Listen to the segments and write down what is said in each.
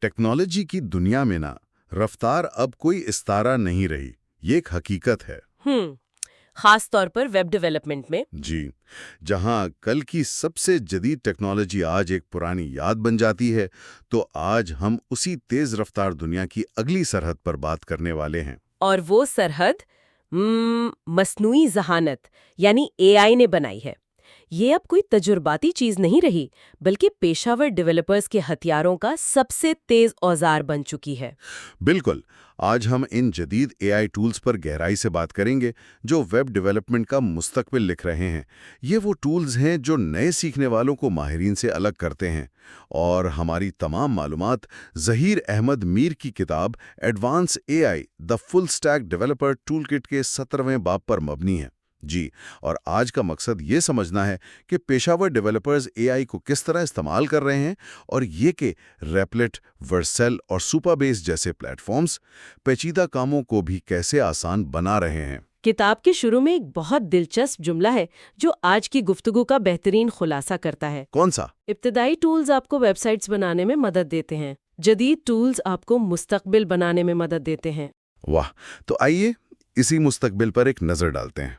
Technology की दुनिया में ना रफ्तार अब कोई इस्तारा नहीं रही, ये एक हकीकत है। खास तौर पर वेब डेवलपमेंट में। जी, जहां कल की सबसे जदीद टेक्नोलॉजी आज एक पुरानी याद बन जाती है, तो आज हम उसी तेज रफ्तार दुनिया की अगली सरहद पर बात करने वाले हैं। और वो सरहद मस्नूई ज़हानत यानी एआई ने बनाई है। ये अब कोई तजुर्बाती चीज नहीं रही, बल्कि पेशावर डेवलपर्स के हथियारों का सबसे तेज औजार बन चुकी है। बिल्कुल, आज हम इन जदीद एआई टूल्स पर गहराई से बात करेंगे जो वेब डेवलपमेंट का मुस्तकबिल लिख रहे हैं। ये वो टूल्स हैं जो नए सीखने वालों को माहिरीन से अलग करते हैं। और हमारी तमाम मालूमात ज़हीर अहमद मीर की किताब advance AI the full stack developer toolkit के 17वें बाब पर मबनी है। जी, और आज का मकसद ये समझना है कि पेशावर डेवलपर्स एआई को किस तरह इस्तेमाल कर रहे हैं और ये कि रेपलेट, वर्सेल और सुपरबेस जैसे प्लेटफॉर्म्स पेचीदा कामों को भी कैसे आसान बना रहे हैं। किताब के शुरू में एक बहुत दिलचस्प जुमला है जो आज की गुफ्तगू का बेहतरीन खुलासा करता है। कौन सा? इब्तदाई टूल्स आपको वेबसाइट्स बनाने में मदद देते हैं, जदीद टूल्स आपको मुस्तकबिल बनाने में मदद देते हैं। वाह, तो आइए इसी मुस्तकबिल पर एक नज़र डालते हैं।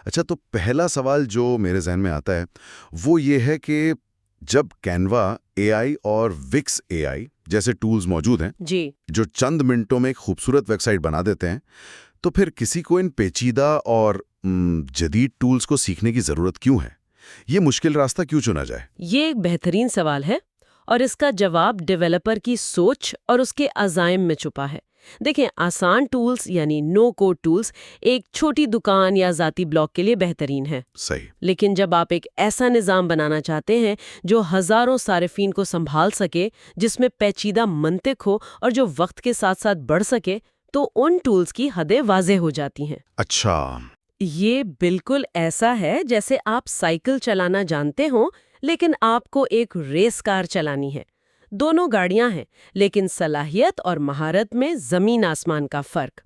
अच्छा, तो पहला सवाल जो मेरे जहन में आता है वो ये है कि जब कैनवा एआई और विक्स एआई जैसे टूल्स मौजूद हैं जी, जो चंद मिनटों में एक खूबसूरत वेबसाइट बना देते हैं, तो फिर किसी को इन पेचीदा और जदीद टूल्स को सीखने की ज़रूरत क्यों है? ये मुश्किल रास्ता क्यों चुना जाए? ये एक बेहतरीन सवाल है और इसका जवाब डेवलपर की सोच और उसके अज़ाइम में छुपा है। देखें, आसान टूल्स यानी नो कोड टूल्स एक छोटी दुकान या ज़ाती ब्लॉग के लिए बेहतरीन है। सही। लेकिन जब आप एक ऐसा निज़ाम बनाना चाहते हैं जो हज़ारों सारिफीन को संभाल सके, जिसमें पेचीदा मंतिक हो और जो वक्त के साथ साथ बढ़ सके, तो उन टूल्स की हदें वाज़ेह हो जाती हैं। अच्छा। ये बिल्कुल ऐसा है जैसे आप साइकिल चलाना जानते हो, लेकिन आपको एक रेस कार चलानी है। दोनों गाड़ियां हैं, लेकिन सलाहियत और महारत में जमीन आसमान का फर्क।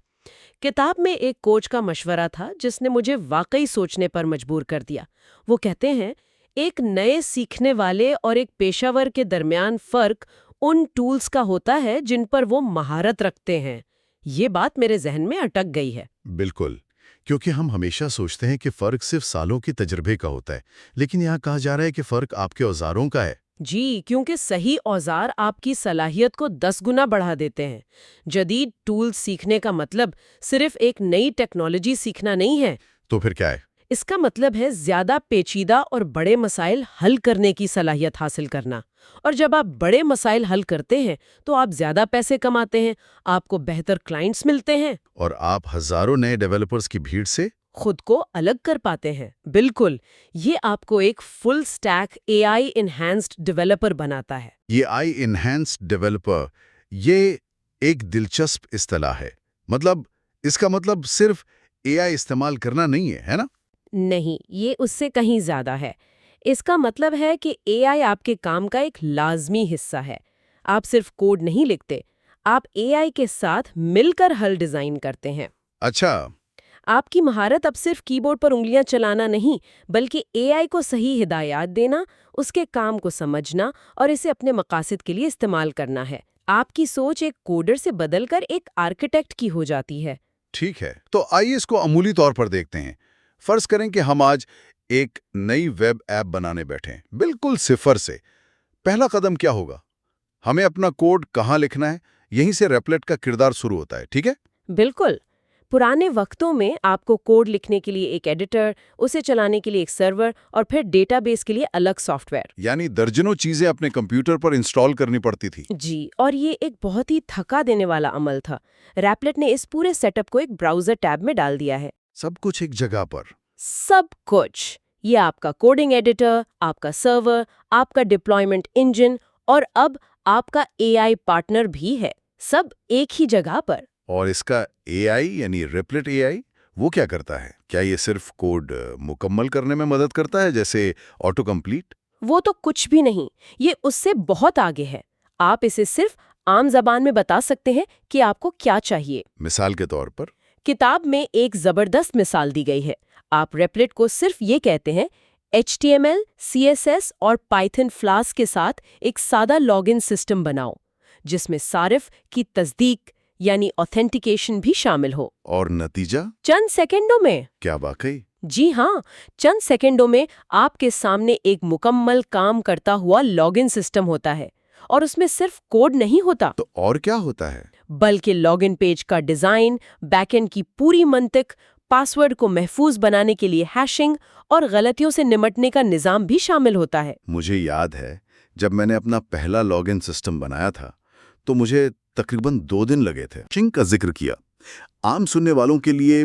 किताब में एक कोच का मशवरा था जिसने मुझे वाकई सोचने पर मजबूर कर दिया। वो कहते हैं, एक नए सीखने वाले और एक पेशावर के दरमियान फर्क उन टूल्स का होता है जिन पर वो महारत रखते हैं। ये बात मेरे जहन में अटक गई है। बिल्कुल, क्योंकि हम हमेशा सोचते हैं कि फ़र्क सिर्फ सालों के तजुर्बे का होता है, लेकिन यहाँ कहा जा रहा है कि फ़र्क आपके औजारों का है। जी, क्योंकि सही औजार आपकी सलाहियत को 10 गुना बढ़ा देते हैं। जदीद टूल्स सीखने का मतलब सिर्फ एक नई टेक्नोलॉजी सीखना नहीं है। तो फिर क्या है? इसका मतलब है ज्यादा पेचीदा और बड़े मसाइल हल करने की सलाहियत हासिल करना। और जब आप बड़े मसाइल हल करते हैं तो आप ज्यादा पैसे कमाते हैं, आपको बेहतर क्लाइंट्स मिलते हैं और आप हज़ारों नए डेवलपर्स की भीड़ से खुद को अलग कर पाते हैं। बिल्कुल, ये आपको एक full stack AI enhanced developer बनाता है। ये आई इन्हेंस्ड डेवलपर, ये एक दिलचस्प इस्तिलाह है। मतलब इसका मतलब सिर्फ एआई इस्तेमाल करना नहीं है, है ना? नहीं, ये उससे कहीं ज्यादा है। इसका मतलब है कि एआई आपके काम का एक लाजमी हिस्सा है। आप सिर्फ कोड नहीं लिखते, आप एआई के साथ मिलकर हल डिजाइन करते हैं। अच्छा। आपकी महारत अब सिर्फ कीबोर्ड पर उंगलियां चलाना नहीं, बल्कि एआई को सही हिदायत देना, उसके काम को समझना और इसे अपने मकासद के लिए इस्तेमाल करना है। आपकी सोच एक कोडर से बदलकर एक आर्किटेक्ट की हो जाती है। ठीक है, तो आइए इसको अमूली तौर पर देखते हैं। फर्ज करें कि हम आज एक नई वेब ऐप बनाने बैठे, बिल्कुल सिफर से। पहला कदम क्या होगा? हमें अपना कोड कहाँ लिखना है? यहीं से रेपलेट का किरदार शुरू होता है, ठीक है? बिल्कुल। पुराने वक्तों में आपको कोड लिखने के लिए एक एडिटर, उसे चलाने के लिए एक सर्वर और फिर डेटाबेस के लिए अलग सॉफ्टवेयर। यानी दर्जनों चीजें अपने कंप्यूटर पर इंस्टॉल करनी पड़ती थी। जी, और ये एक बहुत ही थका देने वाला अमल था। रैपलेट ने इस पूरे सेटअप को एक ब्राउज़र टैब में डाल दिया है। सब कुछ एक जगह पर। सब कुछ। ये आपका कोडिंग एडिटर, आपका सर्वर, आपका डिप्लॉयमेंट इंजन और अब आपका एआई पार्टनर भी है। सब एक ही जगह पर। और इसका एआई यानी रेपलेट एआई वो क्या करता है? क्या ये सिर्फ कोड मुकम्मल करने में मदद करता है, जैसे ऑटो कंप्लीट? वो तो कुछ भी नहीं, ये उससे बहुत आगे है। आप इसे सिर्फ आम जबान में बता सकते हैं कि आपको क्या चाहिए। मिसाल के तौर पर? किताब में एक जबरदस्त मिसाल दी गई है। आप रेपलेट को सिर्फ ये कहते हैं, HTML, CSS और पाइथन फ्लास्क के साथ एक सादा लॉगिन सिस्टम बनाओ। जिसमें सारिफ की तस्दीक यानी ऑथेंटिकेशन भी शामिल हो। और नतीजा? चंद सेकंडों में। क्या वाकई? जी हाँ, चंद सेकंडों में आपके सामने एक मुकम्मल काम करता हुआ लॉगिन सिस्टम होता है और उसमें सिर्फ कोड नहीं होता, तो और क्या होता है? बल्कि लॉगिन पेज का डिजाइन, बैकएंड की पूरी मंतिक, पासवर्ड को महफूज बनाने के लिए हैशिंग और गलतियों से निपटने का निजाम भी शामिल होता है। मुझे याद है जब मैंने अपना पहला लॉगिन सिस्टम बनाया था तो मुझे तकरीबन 2 दिन लगे थे। हैशिंग का जिक्र किया। आम सुनने वालों के लिए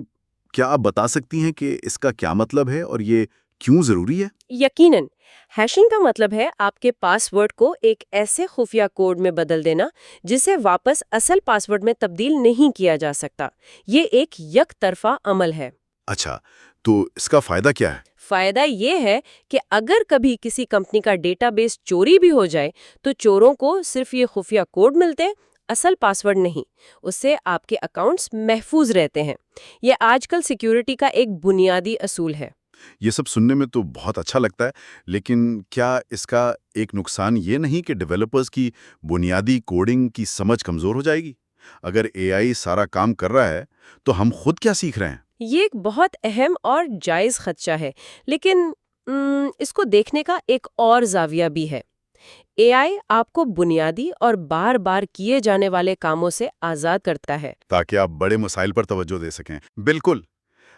क्या आप बता सकती हैं कि इसका क्या मतलब है और ये क्यों जरूरी है? यकीनन, हैशिंग का मतलब है आपके पासवर्ड को एक ऐसे खुफिया कोड में बदल देना जिसे वापस असल पासवर्ड में तब्दील नहीं किया जा सकता। ये एक यकतरफा अमल है। अच्छा, तो इसका फायदा क्या है? फायदा ये है कि अगर कभी किसी कंपनी का डेटाबेस चोरी भी हो जाए तो चोरों को सिर्फ ये खुफिया कोड मिलते, असल पासवर्ड नहीं। उससे आपके अकाउंट्स महफूज रहते हैं। ये आजकल सिक्योरिटी का एक बुनियादी असूल है। ये सब सुनने में तो बहुत अच्छा लगता है, लेकिन क्या इसका एक नुकसान ये नहीं कि डेवलपर्स की बुनियादी कोडिंग की समझ कमजोर हो जाएगी? अगर एआई सारा काम कर रहा है तो हम खुद क्या सीख रहे हैं? ये एक बहुत अहम और जायज़ खदशा है, लेकिन इसको देखने का एक और जाविया भी है। एआई आपको बुनियादी और बार बार किए जाने वाले कामों से आज़ाद करता है। ताकि आप बड़े मसाइल पर तवज्जो दे सकें। बिल्कुल।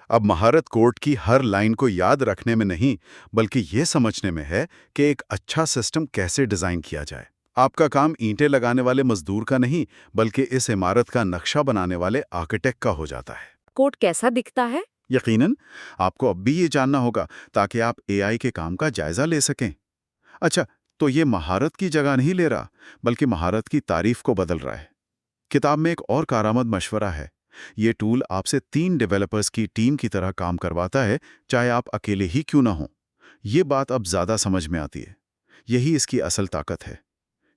अब महारत कोड की हर लाइन को याद रखने में नहीं, बल्कि ये समझने में है कि एक अच्छा सिस्टम कैसे डिज़ाइन किया जाए। आपका काम ईंटें लगाने वाले मजदूर का नहीं, बल्कि इस इमारत का नक्शा बनाने वाले आर्किटेक्ट का हो जाता है। कोड कैसा दिखता है? यकीनन, आपको अब भी ये जानना होगा ताकि आप एआई के काम का जायजा ले सकें। अच्छा, तो ये महारत की जगह नहीं ले रहा, बल्कि महारत की तारीफ को बदल रहा है। किताब में एक और कारआमद मशवरा है। ये टूल आपसे 3 डेवलपर्स की टीम की तरह काम करवाता है, चाहे आप अकेले ही क्यों ना हो। ये बात अब ज़्यादा समझ में आती है। यही इसकी असल ताकत है।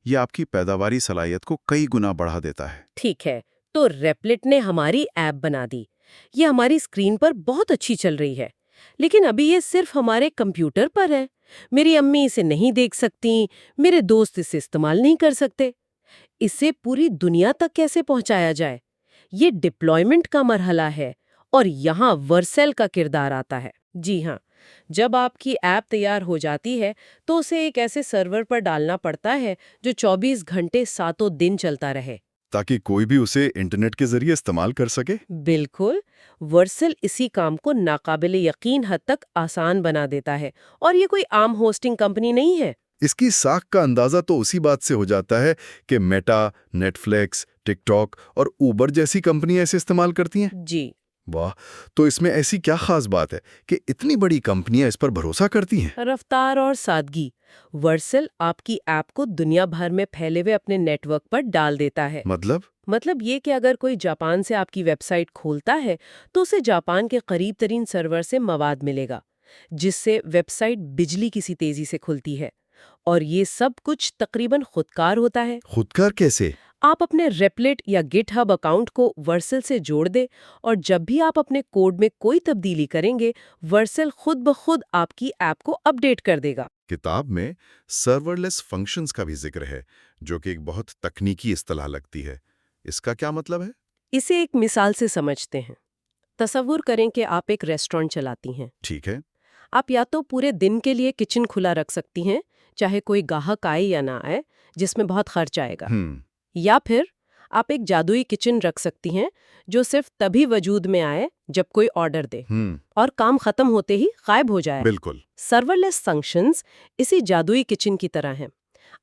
ये आपकी पैदावारी सलाहियत को कई गुना बढ़ा देता है। ठीक है, तो रेपलिट ने हमारी ऐप बना दी। ये हमारी स्क्रीन पर बहुत अच्छी चल रही है, लेकिन अभी ये सिर्फ हमारे कंप्यूटर पर है। मेरी अम्मी इसे नहीं देख सकती, मेरे दोस्त इसे इस्तेमाल नहीं कर सकते। इसे पूरी दुनिया तक कैसे पहुंचाया जाए? ये डिप्लॉयमेंट का मरहला है और यहाँ वर्सेल का किरदार आता है। जी हाँ, जब आपकी ऐप तैयार हो जाती है तो उसे एक ऐसे सर्वर पर डालना पड़ता है जो 24 घंटे सातों दिन चलता रहे, ताकि कोई भी उसे इंटरनेट के जरिए इस्तेमाल कर सके। बिल्कुल। वर्सेल इसी काम को नाकाबिले यकीन हद तक आसान बना देता है और ये कोई आम होस्टिंग कंपनी नहीं है। इसकी साख का अंदाजा तो उसी बात से हो जाता है कि मेटा, नेटफ्लिक्स, टिकटॉक और उबर जैसी कंपनियां इसे इस्तेमाल करती हैं। जी, वाह, तो इसमें ऐसी क्या खास बात है कि इतनी बड़ी कंपनियां इस पर भरोसा करती हैं? रफ्तार और सादगी। वर्सेल आपकी ऐप को दुनिया भर में फैले हुए अपने नेटवर्क पर डाल देता है। मतलब ये कि अगर कोई जापान से आपकी वेबसाइट खोलता है तो उसे जापान के करीब तरीन सर्वर से मवाद मिलेगा, जिससे वेबसाइट बिजली की सी तेजी से खुलती है। और ये सब कुछ तकरीबन खुदकार होता है। खुदकार कैसे? आप अपने रेपलिट या गिटहब अकाउंट को वर्सेल से जोड़ दें और जब भी आप अपने कोड में कोई तब्दीली करेंगे, वर्सेल खुद ब खुद आपकी ऐप को अपडेट कर देगा। किताब में सर्वरलेस फंक्शंस का भी जिक्र है, जो कि एक बहुत तकनीकी इस्तेलाह लगती है। इसका क्या मतलब है? इसे एक मिसाल से समझते हैं। तसव्वुर करें कि आप एक रेस्टोरेंट चलाती हैं। ठीक है। आप या तो पूरे दिन के लिए किचन खुला रख सकती हैं, चाहे कोई ग्राहक आए या ना आए, जिसमें बहुत खर्च आएगा। या फिर आप एक जादुई किचन रख सकती हैं जो सिर्फ तभी वजूद में आए जब कोई ऑर्डर दे और काम खत्म होते ही गायब हो जाए। बिल्कुल। सर्वरलेस फंक्शंस इसी जादुई किचन की तरह हैं।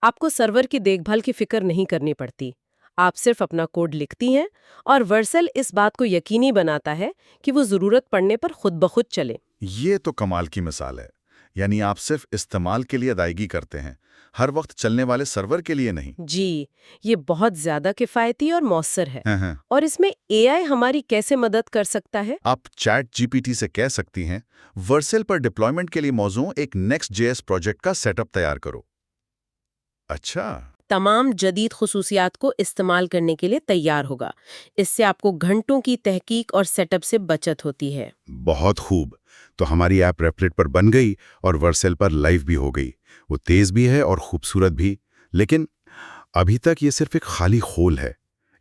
आपको सर्वर की देखभाल की फिक्र नहीं करनी पड़ती। आप सिर्फ अपना कोड लिखती हैं और वर्सेल इस बात को यकीनी बनाता है कि वो जरूरत पड़ने पर खुद ब खुद चले। ये तो कमाल की मिसाल है। यानी आप सिर्फ इस्तेमाल के लिए अदायगी करते हैं, हर वक्त चलने वाले सर्वर के लिए नहीं। जी, ये बहुत ज्यादा किफायती और मौसर है। हाँ। और इसमें एआई हमारी कैसे मदद कर सकता है? आप चैट जीपीटी से कह सकती हैं, वर्सेल पर डिप्लॉयमेंट के लिए मौजूद एक Next.js प्रोजेक्ट का सेटअप तैयार करो। अच्छा। तमाम जदीद खुसूसियात को इस्तेमाल करने के लिए तैयार होगा। इससे आपको घंटों की तहकीक और सेटअप से बचत होती है। बहुत खूब। तो हमारी ऐप रेपलिट पर बन गई और वर्सेल पर लाइव भी हो गई। वो तेज भी है और खूबसूरत भी। लेकिन ابھی تک یہ صرف ایک خالی خول ہے.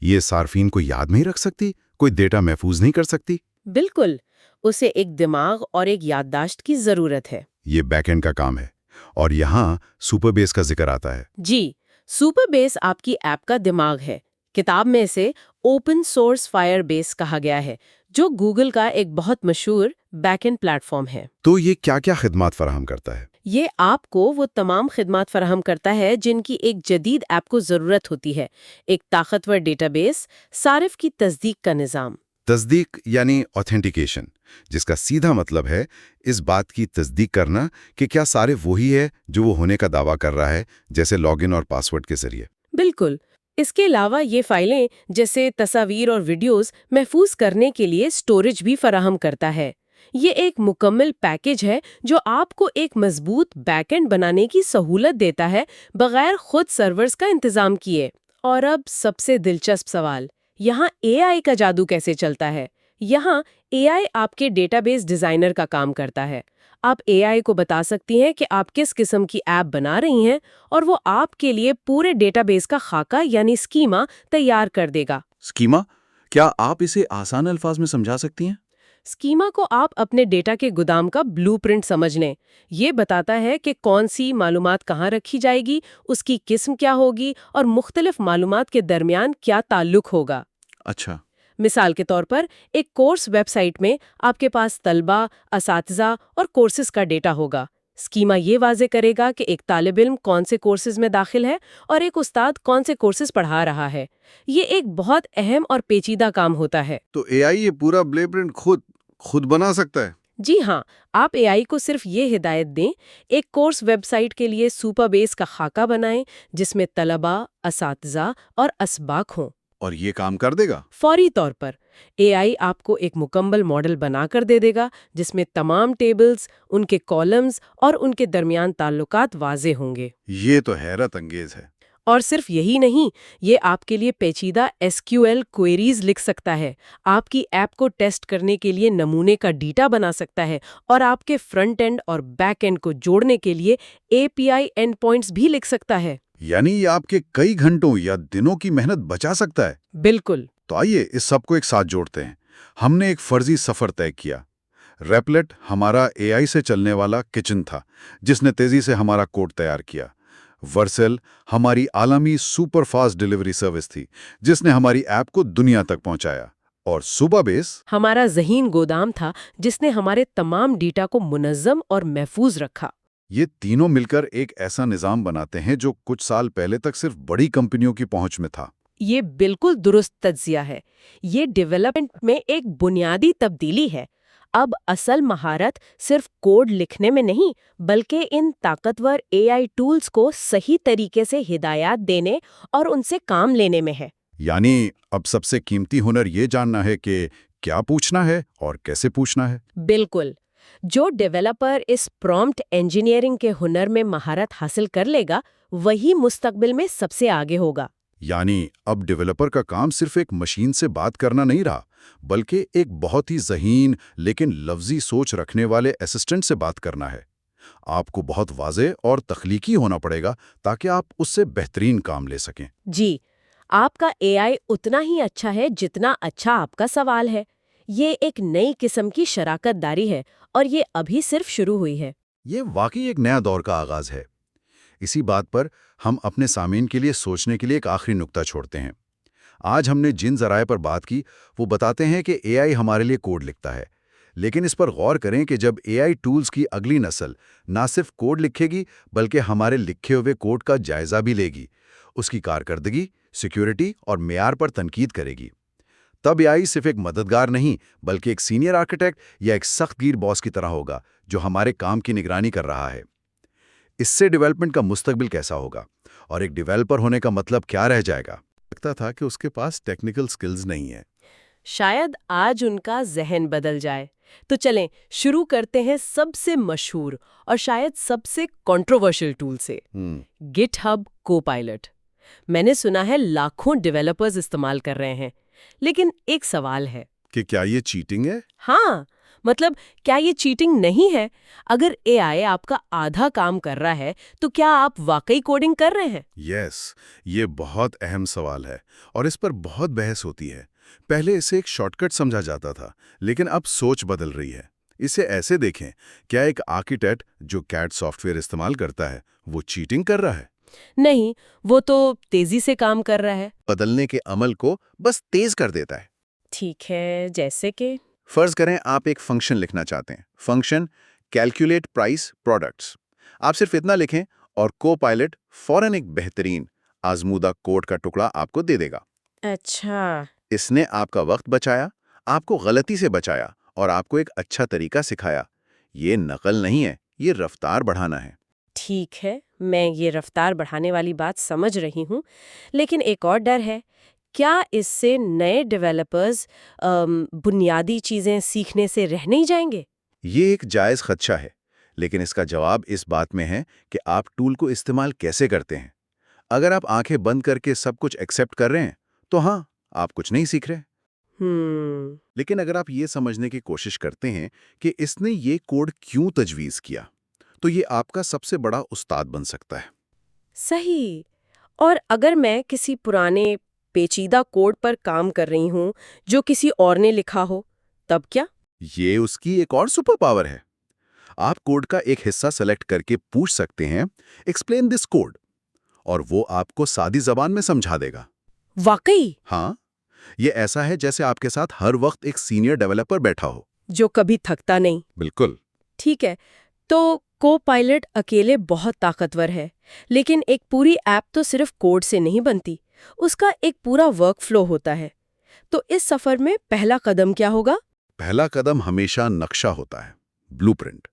یہ صارفین کو یاد نہیں رکھ سکتی، کوئی ڈیٹا محفوظ نہیں کر سکتی. بالکل، اسے ایک دماغ اور ایک یادداشت کی ضرورت ہے۔ یہ بیک اینڈ کا کام ہے، اور یہاں سپر بیس کا ذکر آتا ہے. جی، سپر بیس آپ کی ایپ کا دماغ ہے۔ کتاب میں اسے اوپن سورس فائر بیس کہا گیا ہے، جو گوگل کا ایک بہت مشہور بیک اینڈ پلیٹ فارم ہے۔ تو یہ کیا کیا خدمات فراہم کرتا ہے؟ یہ آپ کو وہ تمام خدمات فراہم کرتا ہے جن کی ایک جدید ایپ کو ضرورت ہوتی ہے۔ ایک طاقتور ڈیٹا بیس، صارف کی تصدیق کا نظام۔ تصدیق یعنی آتھینٹیکیشن، جس کا سیدھا مطلب ہے اس بات کی تصدیق کرنا کہ کیا صارف وہی ہے جو وہ ہونے کا دعویٰ کر رہا ہے، جیسے لاگ ان اور پاسورڈ کے ذریعے۔ بالکل۔ اس کے علاوہ یہ فائلیں جیسے تصاویر اور ویڈیوز محفوظ کرنے کے لیے سٹوریج بھی فراہم کرتا ہے۔ یہ ایک مکمل پیکیج ہے جو آپ کو ایک مضبوط بیک اینڈ بنانے کی سہولت دیتا ہے بغیر خود سرورز کا انتظام کیے۔ اور اب سب سے دلچسپ سوال، یہاں اے آئی کا جادو کیسے چلتا ہے؟ یہاں اے آئی آپ کے ڈیٹا بیس ڈیزائنر کا کام کرتا ہے۔ آپ اے آئی کو بتا سکتی ہیں کہ آپ کس قسم کی ایپ بنا رہی ہیں، اور وہ آپ کے لیے پورے ڈیٹا بیس کا خاکہ یعنی اسکیما تیار کر دے گا۔ اسکیما؟ کیا آپ اسے آسان الفاظ میں سمجھا سکتی ہیں؟ اسکیما کو آپ اپنے ڈیٹا کے گودام کا بلو پرنٹ سمجھ لیں۔ یہ بتاتا ہے کہ کون سی معلومات کہاں رکھی جائے گی، اس کی قسم کیا ہوگی، اور مختلف معلومات کے درمیان کیا تعلق ہوگا۔ اچھا۔ مثال کے طور پر ایک کورس ویب سائٹ میں آپ کے پاس طلبہ، اساتذہ اور کورسز کا ڈیٹا ہوگا۔ اسکیما یہ واضح کرے گا کہ ایک طالب علم کون سے کورسز میں داخل ہے اور ایک استاد کون سے کورسز پڑھا رہا ہے۔ یہ ایک بہت اہم اور پیچیدہ کام ہوتا ہے۔ تو اے آئی یہ پورا بلو پرنٹ خود بنا سکتا ہے؟ جی ہاں، آپ اے آئی کو صرف یہ ہدایت دیں، ایک کورس ویب سائٹ کے لیے سپر بیس کا خاکہ بنائیں جس میں طلبہ، اساتذہ اور اسباق ہوں۔ اور یہ کام کر دے گا؟ فوری طور پر اے آئی آپ کو ایک مکمل ماڈل بنا کر دے گا جس میں تمام ٹیبلز، ان کے کالمز اور ان کے درمیان تعلقات واضح ہوں گے۔ یہ تو حیرت انگیز ہے۔ اور صرف یہی نہیں، یہ آپ کے لیے پیچیدہ ایس کیو ایل کوئریز لکھ سکتا ہے، آپ کی ایپ کو ٹیسٹ کرنے کے لیے نمونے کا ڈیٹا بنا سکتا ہے، اور آپ کے فرنٹ اینڈ اور بیک اینڈ کو جوڑنے کے لیے اے پی آئی اینڈ پوائنٹس بھی لکھ سکتا ہے۔ یعنی یہ آپ کے کئی گھنٹوں یا دنوں کی محنت بچا سکتا ہے۔ بالکل۔ تو آئیے اس سب کو ایک ساتھ جوڑتے ہیں۔ ہم نے ایک فرضی سفر طے کیا۔ ریپلیٹ ہمارا اے آئی سے چلنے والا کچن تھا جس نے تیزی سے ہمارا کوڈ تیار کیا۔ ورسل ہماری عالمی سپر فاسٹ ڈیلیوری سروس تھی جس نے ہماری ایپ کو دنیا تک پہنچایا۔ اور سپر بیس ہمارا ذہین گودام تھا جس نے ہمارے تمام ڈیٹا کو منظم اور محفوظ رکھا۔ یہ تینوں مل کر ایک ایسا نظام بناتے ہیں جو کچھ سال پہلے تک صرف بڑی کمپنیوں کی پہنچ میں تھا۔ یہ بالکل درست تجزیہ ہے۔ یہ ڈیولپمنٹ میں ایک بنیادی تبدیلی ہے۔ اب اصل مہارت صرف کوڈ لکھنے میں نہیں، بلکہ ان طاقتور اے آئی ٹولز کو صحیح طریقے سے ہدایات دینے اور ان سے کام لینے میں ہے۔ یعنی اب سب سے قیمتی ہنر یہ جاننا ہے کہ کیا پوچھنا ہے اور کیسے پوچھنا ہے۔ بالکل۔ جو ڈیولپر اس پرومپٹ انجینئرنگ کے ہنر میں مہارت حاصل کر لے گا، وہی مستقبل میں سب سے آگے ہوگا۔ یعنی اب ڈیولپر کا کام صرف ایک مشین سے بات کرنا نہیں رہا، بلکہ ایک بہت ہی ذہین لیکن لفظی سوچ رکھنے والے اسسٹنٹ سے بات کرنا ہے۔ آپ کو بہت واضح اور تخلیقی ہونا پڑے گا تاکہ آپ اس سے بہترین کام لے سکیں۔ جی، آپ کا اے آئی اتنا ہی اچھا ہے جتنا اچھا آپ کا سوال ہے۔ یہ ایک نئی قسم کی شراکت داری ہے، اور یہ ابھی صرف شروع ہوئی ہے۔ یہ واقعی ایک نیا دور کا آغاز ہے۔ اسی بات پر ہم اپنے سامعین کے لیے سوچنے کے لیے ایک آخری نکتہ چھوڑتے ہیں۔ آج ہم نے جن ذرائع پر بات کی وہ بتاتے ہیں کہ اے آئی ہمارے لیے کوڈ لکھتا ہے، لیکن اس پر غور کریں کہ جب اے آئی ٹولز کی اگلی نسل نہ صرف کوڈ لکھے گی بلکہ ہمارے لکھے ہوئے کوڈ کا جائزہ بھی لے گی، اس کی کارکردگی، سیکیورٹی اور معیار پر تنقید کرے گی، تب اے آئی صرف ایک مددگار نہیں بلکہ ایک سینئر آرکیٹیکٹ یا ایک سخت گیر باس کی طرح ہوگا جو ہمارے کام کی نگرانی کر رہا ہے۔ اس سے ڈیولپمنٹ کا مستقبل کیسا ہوگا اور ایک ڈیولپر ہونے کا مطلب کیا رہ جائے گا؟ لگتا تھا کہ اس کے پاس ٹیکنیکل سکلز نہیں ہیں۔ شاید آج ان کا ذہن بدل جائے۔ تو چلیں شروع کرتے ہیں سب سے مشہور اور شاید سب سے کنٹروورشل ٹول سے، گٹ ہب کو پائلٹ۔ میں نے سنا ہے لاکھوں ڈیولپرز استعمال کر رہے ہیں، لیکن ایک سوال ہے کہ کیا یہ چیٹنگ ہے؟ ہاں، مطلب کیا یہ چیٹنگ نہیں ہے؟ اگر اے آئی آپ کا آدھا کام کر رہا ہے تو کیا آپ واقعی کوڈنگ کر رہے ہیں؟ یس، یہ بہت اہم سوال ہے اور اس پر بہت بحث ہوتی ہے۔ پہلے اسے ایک شارٹ کٹ سمجھا جاتا تھا، لیکن اب سوچ بدل رہی ہے۔ اسے ایسے دیکھیں، کیا ایک آرکیٹیکٹ جو کیڈ سافٹ ویئر استعمال کرتا ہے وہ چیٹنگ کر رہا ہے؟ نہیں، وہ تو تیزی سے کام کر رہا ہے۔ بدلنے کے عمل کو بس تیز کر دیتا ہے۔ ٹھیک ہے، جیسے کہ فرض کریں آپ ایک فنکشن لکھنا چاہتے ہیں، فنکشن کیلکولیٹ پرائس پروڈکٹس۔ آپ صرف اتنا لکھیں اور کو پائلٹ فوراً ایک بہترین آزمودہ کوڈ کا ٹکڑا آپ کو دے دے گا۔ اچھا، اس نے آپ کا وقت بچایا، آپ کو غلطی سے بچایا اور آپ کو ایک اچھا طریقہ سکھایا۔ یہ نقل نہیں ہے، یہ رفتار بڑھانا ہے۔ ٹھیک ہے، میں یہ رفتار بڑھانے والی بات سمجھ رہی ہوں، لیکن ایک اور ڈر ہے، کیا اس سے نئے ڈیولپرز بنیادی چیزیں سیکھنے سے رہ نہیں جائیں گے؟ یہ ایک جائز خدشہ ہے، لیکن اس کا جواب اس بات میں ہے کہ آپ ٹول کو استعمال کیسے کرتے ہیں۔ اگر آپ آنکھیں بند کر کے سب کچھ ایکسیپٹ کر رہے ہیں تو ہاں، آپ کچھ نہیں سیکھ رہے۔ لیکن اگر آپ یہ سمجھنے کی کوشش کرتے ہیں کہ اس نے یہ کوڈ کیوں تجویز کیا، تو یہ آپ کا سب سے بڑا استاد بن سکتا ہے۔ صحیح۔ اور اگر میں کسی پرانے پیچیدہ کوڈ پر کام کر رہی ہوں جو کسی اور نے لکھا ہو، تب کیا؟ یہ اس کی ایک اور سپر پاور ہے۔ آپ کوڈ کا ایک حصہ سلیکٹ کر کے پوچھ سکتے ہیں ایکسپلین دس کوڈ، اور وہ آپ کو سادی زبان میں سمجھا دے گا۔ واقعی؟ ہاں، یہ ایسا ہے جیسے آپ کے ساتھ ہر وقت ایک سینئر ڈیولپر بیٹھا ہو۔ جو کبھی تھکتا نہیں۔ بالکل۔ ٹھیک ہے، تو کو پائلٹ اکیلے بہت طاقتور ہے، لیکن ایک پوری ایپ تو صرف کوڈ سے نہیں بنتی، اس کا ایک پورا ورک فلو ہوتا ہے۔ تو اس سفر میں پہلا قدم کیا ہوگا؟ پہلا قدم ہمیشہ نقشہ ہوتا ہے، بلو پرنٹ۔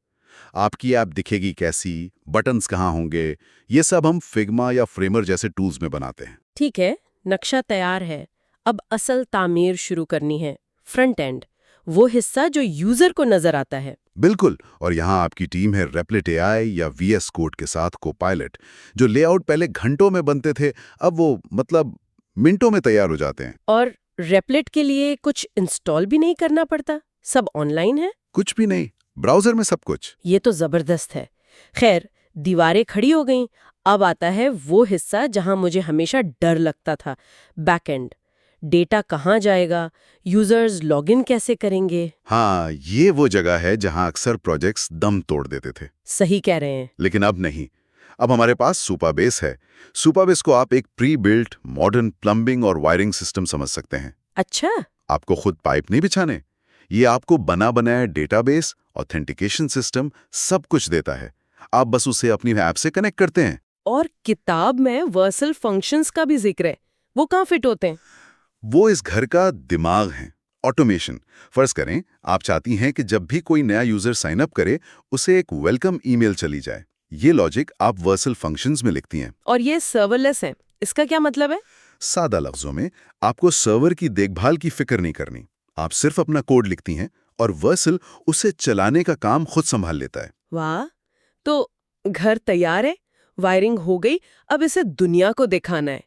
آپ کی ایپ دکھے گی کیسی، بٹنز کہاں ہوں گے، یہ سب ہم فگما یا فریمر جیسے ٹولز میں بناتے ہیں۔ ٹھیک ہے، نقشہ تیار ہے، اب اصل تعمیر شروع کرنی ہے، فرنٹ اینڈ، وہ حصہ جو یوزر کو نظر آتا ہے۔ بالکل، اور یہاں آپ کی ٹیم ہے ریپلٹ اے آئی یا وی ایس کوڈ کے ساتھ کو پائلٹ، جو لے آؤٹ پہلے گھنٹوں میں بنتے تھے، اب وہ منٹوں میں تیار ہو جاتے ہیں۔ اور ریپلٹ کے لیے کچھ انسٹال بھی نہیں کرنا پڑتا، سب آن لائن ہے؟ کچھ بھی نہیں، براؤزر میں سب کچھ۔ یہ تو زبردست ہے۔ خیر، دیواریں کھڑی ہو گئیں، اب آتا ہے وہ حصہ جہاں مجھے ہمیشہ ڈر لگتا تھا، بیک اینڈ۔ ڈیٹا کہاں جائے گا؟ یوزرز لاگ ان کیسے کریں گے؟ ہاں، یہ وہ جگہ ہے جہاں اکثر پروجیکٹس دم توڑ دیتے تھے۔ صحیح کہہ رہے ہیں۔ لیکن اب نہیں، اب ہمارے پاس سوپا بیس ہے۔ سوپا بیس کو آپ ایک پری بلٹ ماڈرن پلمبنگ اور وائرنگ سسٹم سمجھ سکتے ہیں۔ اچھا، آپ کو خود پائپ نہیں بچھانے، یہ آپ کو بنا بنایا ڈیٹا بیس، آتھینٹیکیشن سسٹم سب کچھ دیتا ہے۔ آپ بس اسے اپنی ایپ سے کنیکٹ کرتے ہیں۔ اور کتاب میں ورسل فنکشنز کا بھی ذکر ہے، وہ کہاں فٹ ہوتے ہیں؟ وہ اس گھر کا دماغ ہیں، آٹومیشن۔ فرض کریں آپ چاہتی ہیں کہ جب بھی کوئی نیا یوزر سائن اپ کرے اسے ایک ویلکم ای میل چلی جائے۔ یہ لاجک آپ ورسل فنکشنز میں لکھتی ہیں۔ اور یہ سرورلیس ہے، اس کا کیا مطلب ہے؟ سادہ لفظوں میں، آپ کو سرور کی دیکھ بھال کی فکر نہیں کرنی، آپ صرف اپنا کوڈ لکھتی ہیں اور ورسل اسے چلانے کا کام خود سنبھال لیتا ہے۔ واہ، تو گھر تیار ہے، وائرنگ ہو گئی، اب اسے دنیا کو دکھانا ہے۔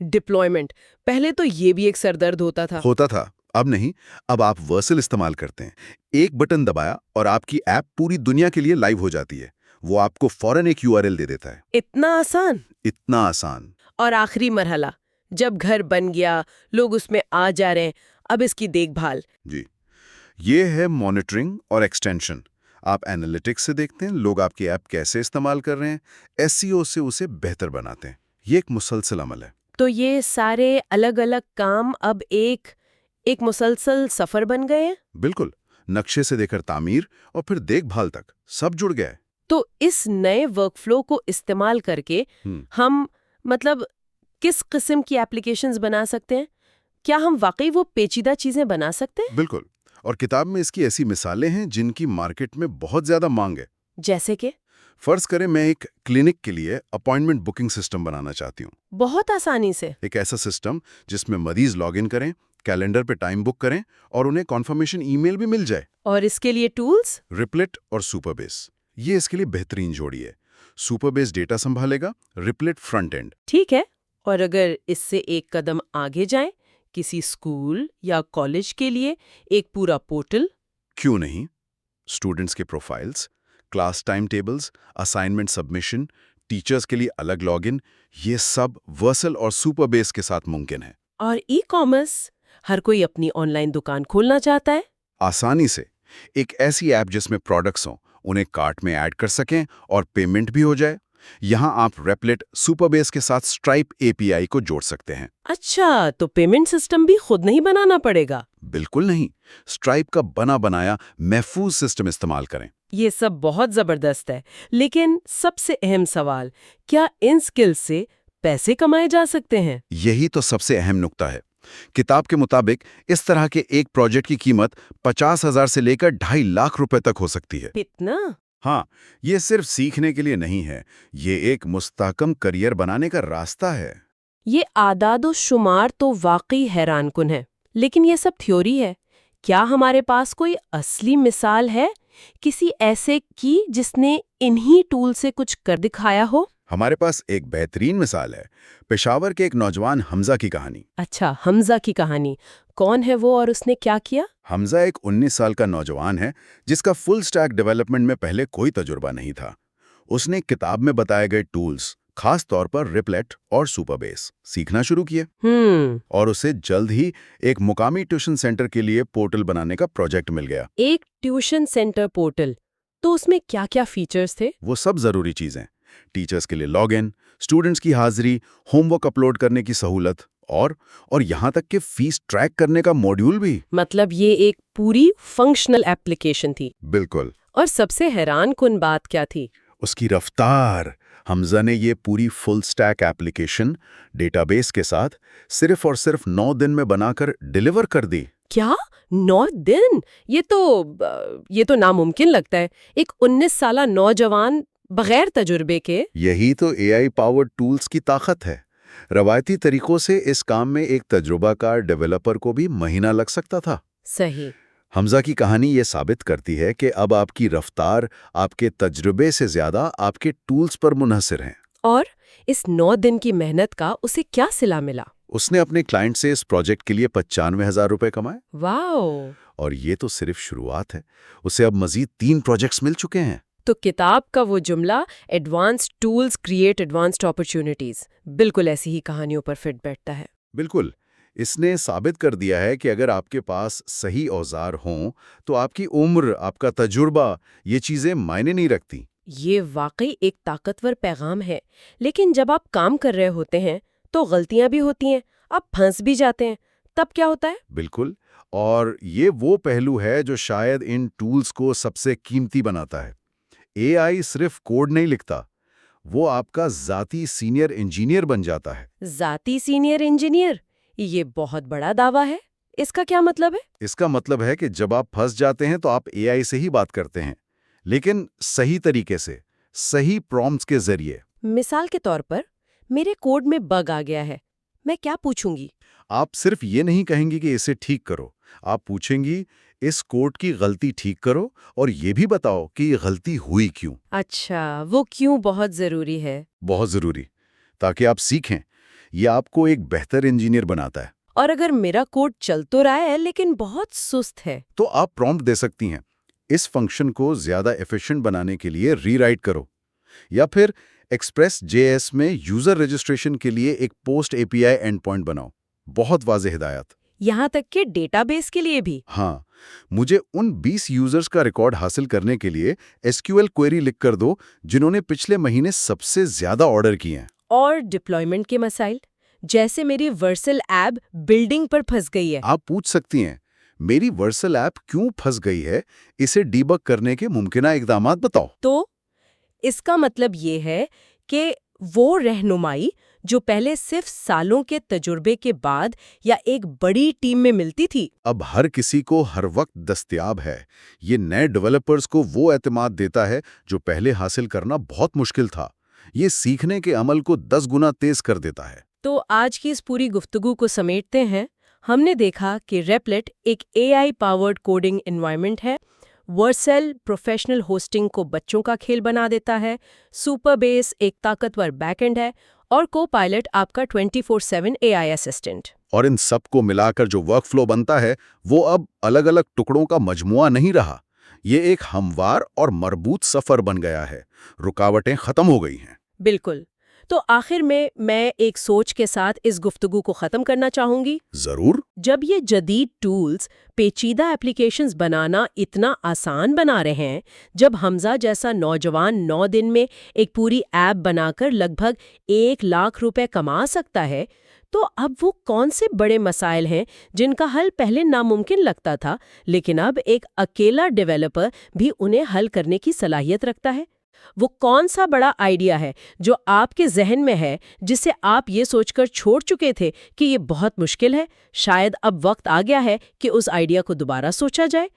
ڈپلوائمنٹ، پہلے تو یہ بھی ایک سردرد ہوتا تھا۔ اب نہیں، اب آپ ورسل استعمال کرتے ہیں، ایک بٹن دبایا اور آپ کی ایپ پوری دنیا کے لیے لائیو ہو جاتی ہے۔ وہ آپ کو فوراً ایک URL دے دیتا ہے۔ اتنا آسان؟ اتنا آسان۔ اور آخری مرحلہ، جب گھر بن گیا، لوگ اس میں آ جا رہے ہیں، اب اس کی دیکھ بھال۔ جی، یہ ہے مانیٹرنگ اور ایکسٹینشن۔ آپ اینالیٹکس سے دیکھتے ہیں لوگ آپ کی ایپ کیسے استعمال کر رہے ہیں، SEO سے اسے بہتر بناتے ہیں۔ یہ ایک مسلسل عمل ہے۔ تو یہ سارے الگ الگ کام اب ایک مسلسل سفر بن گئے ہیں؟ بالکل، نقشے سے دے کر تعمیر اور پھر دیکھ بھال تک سب جڑ گیا ہے۔ تو اس نئے ورک فلو کو استعمال کر کے ہم کس قسم کی ایپلیکیشنز بنا سکتے ہیں؟ کیا ہم واقعی وہ پیچیدہ چیزیں بنا سکتے ہیں؟ بالکل، اور کتاب میں اس کی ایسی مثالیں ہیں جن کی مارکیٹ میں بہت زیادہ مانگ ہے۔ جیسے کہ؟ فرض کریں میں ایک کلینک کے لیے اپائنٹمنٹ بکنگ سسٹم بنانا چاہتی ہوں۔ بہت آسانی سے؟ ایک ایسا سسٹم جس میں مریض لاگ ان کریں، کیلنڈر پہ ٹائم بک کریں اور انہیں کنفرمیشن ای میل بھی مل جائے۔ اور اس کے لیے ٹولز؟ ریپلٹ اور سوپر بیس، یہ اس کے لیے بہترین جوڑی ہے۔ سوپر بیس ڈیٹا سنبھالے گا، ریپلٹ فرنٹ اینڈ۔ ٹھیک ہے، اور اگر اس سے ایک قدم آگے جائیں، کسی اسکول یا کالج کے لیے ایک پورا پورٹل؟ کیوں نہیں؟ स्टूडेंट्स के profiles, class time tables, assignment submission, teachers के लिए अलग लॉगिन, ये सब वर्सल और सुपरबेस के साथ मुमकिन है। और ई-कॉमर्स, हर कोई अपनी ऑनलाइन दुकान खोलना चाहता है। आसानी से एक ऐसी ऐप जिसमें प्रोडक्ट्स हों, उन्हें कार्ट में ऐड कर सकें और पेमेंट भी हो जाए। यहां आप रेपलेट सुपरबेस के साथ स्ट्राइप एपीआई को जोड़ सकते हैं। अच्छा, तो पेमेंट सिस्टम भी खुद नहीं बनाना पड़ेगा। बिल्कुल नहीं, स्ट्राइप का बना बनाया महफूज सिस्टम इस्तेमाल करें। ये सब बहुत जबरदस्त है, लेकिन सबसे अहम सवाल, क्या इन स्किल्स से पैसे कमाए जा सकते हैं? यही तो सबसे अहम नुक्ता है। किताब के मुताबिक इस तरह के एक प्रोजेक्ट की कीमत 50,000 से लेकर 2.5 लाख रुपए तक हो सकती है। इतना? हाँ, ये सिर्फ सीखने के लिए नहीं है, ये एक मुस्तहकम करियर बनाने का रास्ता है। ये आदाद शुमार तो वाकई हैरानकुन है, लेकिन ये सब थ्योरी है। क्या हमारे पास कोई असली मिसाल है किसी ऐसे की जिसने इन्हीं टूल से कुछ कर दिखाया हो? हमारे पास एक बेहतरीन मिसाल है, पेशावर के एक नौजवान हमजा की कहानी। अच्छा, हमजा की कहानी। कौन है वो और उसने क्या किया? हमजा एक 19 साल का नौजवान है जिसका फुल स्टैक डेवलपमेंट में पहले कोई तजुर्बा नहीं था। उसने किताब में बताए गए टूल्स, खास तौर पर रिपलेट और सुपरबेस, सीखना शुरू किए और उसे जल्द ही एक मुकामी ट्यूशन सेंटर के लिए पोर्टल बनाने का प्रोजेक्ट मिल गया। एक ट्यूशन सेंटर पोर्टल, तो उसमें क्या-क्या फीचर्स थे? वो सब जरूरी चीजें, टीचर्स के लिए लॉगिन, स्टूडेंट्स की हाजिरी, होमवर्क अपलोड करने की सहूलत और यहाँ तक कि फीस ट्रैक करने का मॉड्यूल भी। मतलब ये एक पूरी फंक्शनल एप्लीकेशन थी। बिल्कुल। और सबसे हैरानकुन बात क्या थी? उसकी रफ्तार। हमजा ने ये पूरी फुल स्टैक एप्लीकेशन डेटाबेस के साथ सिर्फ और सिर्फ 9 दिन में बनाकर डिलीवर कर दी। क्या? 9 दिन? ये तो नामुमकिन लगता है। एक 19 साला नौजवान बगैर तजुर्बे के। यही तो एआई पावर्ड टूल्स की ताकत है। रवायती तरीकों से इस काम में एक तजुर्बाकार डेवलपर को भी महीना लग सकता था। सही। हमजा की कहानी ये साबित करती है कि अब आपकी रफ्तार आपके तजुर्बे से ज्यादा आपके टूल्स पर मुनहसिर है। और इस 9 दिन की मेहनत का उसे क्या सिला मिला? उसने अपने क्लाइंट से इस प्रोजेक्ट के लिए 95,000 रुपए कमाए। वाओ! और ये तो सिर्फ शुरुआत है, उसे अब मजीद 3 प्रोजेक्ट्स मिल चुके हैं। तो किताब का वो जुमला, advanced tools create advanced opportunities, बिल्कुल ऐसी ही कहानियों पर फिट बैठता है। बिल्कुल। इसने साबित कर दिया है कि अगर आपके पास सही औजार हों तो आपकी उम्र, आपका तजुर्बा, ये चीजें मायने नहीं रखती। ये वाकई एक ताकतवर पैगाम है। लेकिन जब आप काम कर रहे होते हैं तो गलतियां भी होती हैं, आप फंस भी जाते हैं, तब क्या होता है? बिल्कुल। और ये वो पहलू है जो शायद इन टूल्स को सबसे कीमती बनाता है। एआई सिर्फ कोड नहीं लिखता, वो आपका ज़ाती सीनियर इंजीनियर बन जाता है। ज़ाती सीनियर इंजीनियर? ये बहुत बड़ा दावा है। इसका क्या मतलब है? इसका मतलब है कि जब आप फंस जाते हैं तो आप एआई से ही बात करते हैं, लेकिन सही तरीके से, सही प्रॉम्प्ट्स के जरिए। मिसाल के तौर पर, मेरे कोड में बग आ गया है, मैं क्या पूछूंगी? आप सिर्फ ये नहीं कहेंगी कि इसे ठीक करो, आप पूछेंगी इस कोड की गलती ठीक करो और ये भी बताओ कि ये गलती हुई क्यों। अच्छा, वो क्यों बहुत जरूरी है। बहुत जरूरी, ताकि आप सीखें। ये आपको एक बेहतर इंजीनियर बनाता है। और अगर मेरा कोड चल तो रहा है लेकिन बहुत सुस्त है, तो आप प्रॉम्प्ट दे सकती हैं, इस फंक्शन को ज्यादा एफिशिएंट बनाने के लिए रीराइट करो, या फिर एक्सप्रेस.js में यूजर रजिस्ट्रेशन के लिए एक पोस्ट एपीआई एंड पॉइंट बनाओ। बहुत वाज़ेह हिदायत। यहाँ तक कि डेटाबेस के लिए भी। हाँ, मुझे उन 20 यूजर्स का रिकॉर्ड हासिल करने के लिए एसक्यूएल क्वेरी लिख कर दो जिन्होंने पिछले महीने सबसे ज्यादा ऑर्डर किए हैं। और डिप्लॉयमेंट के मसाइल, जैसे मेरी वर्सल ऐप बिल्डिंग पर फंस गई है। आप पूछ सकती हैं, मेरी वर्सल ऐप क्यों फंस गई है, इसे डीबग करने के मुमकिना इकदामात बताओ। तो इसका मतलब ये है कि वो रहनुमाई जो पहले सिर्फ सालों के तजुर्बे के बाद या एक बड़ी टीम में मिलती थी, अब हर किसी को हर वक्त दस्तयाब है। ये नए डेवलपर्स को वो एतमाद देता है जो पहले हासिल करना बहुत मुश्किल था। ये सीखने के अमल को 10 गुना तेज कर देता है। तो आज की इस पूरी गुफ्तगू को समेटते हैं। हमने देखा कि रेपलेट एक एआई पावर्ड कोडिंग एनवायरनमेंट है, वर्सेल प्रोफेशनल होस्टिंग को बच्चों का खेल बना देता है, सुपरबेस एक ताकतवर बैकएंड है और कोपायलट आपका 24/7 एआई असिस्टेंट। और इन सब को मिलाकर जो वर्कफ्लो बनता है वो अब अलग अलग टुकड़ों का मजमुआ नहीं रहा। یہ ایک ہموار اور مربوط سفر بن گیا ہے، رکاوٹیں ختم ہو گئی ہیں۔ بالکل۔ تو آخر میں ایک سوچ کے ساتھ اس گفتگو کو ختم کرنا چاہوں گی۔ ضرور۔ جب یہ جدید ٹولز پیچیدہ اپلیکیشنز بنانا اتنا آسان بنا رہے ہیں، جب حمزہ جیسا نوجوان 9 دن میں ایک پوری ایپ بنا کر لگ بھگ 1,00,000 روپے کما سکتا ہے، تو اب وہ کون سے بڑے مسائل ہیں جن کا حل پہلے ناممکن لگتا تھا، لیکن اب ایک اکیلا ڈیولپر بھی انہیں حل کرنے کی صلاحیت رکھتا ہے؟ وہ کون سا بڑا آئیڈیا ہے جو آپ کے ذہن میں ہے، جسے آپ یہ سوچ کر چھوڑ چکے تھے کہ یہ بہت مشکل ہے؟ شاید اب وقت آ گیا ہے کہ اس آئیڈیا کو دوبارہ سوچا جائے۔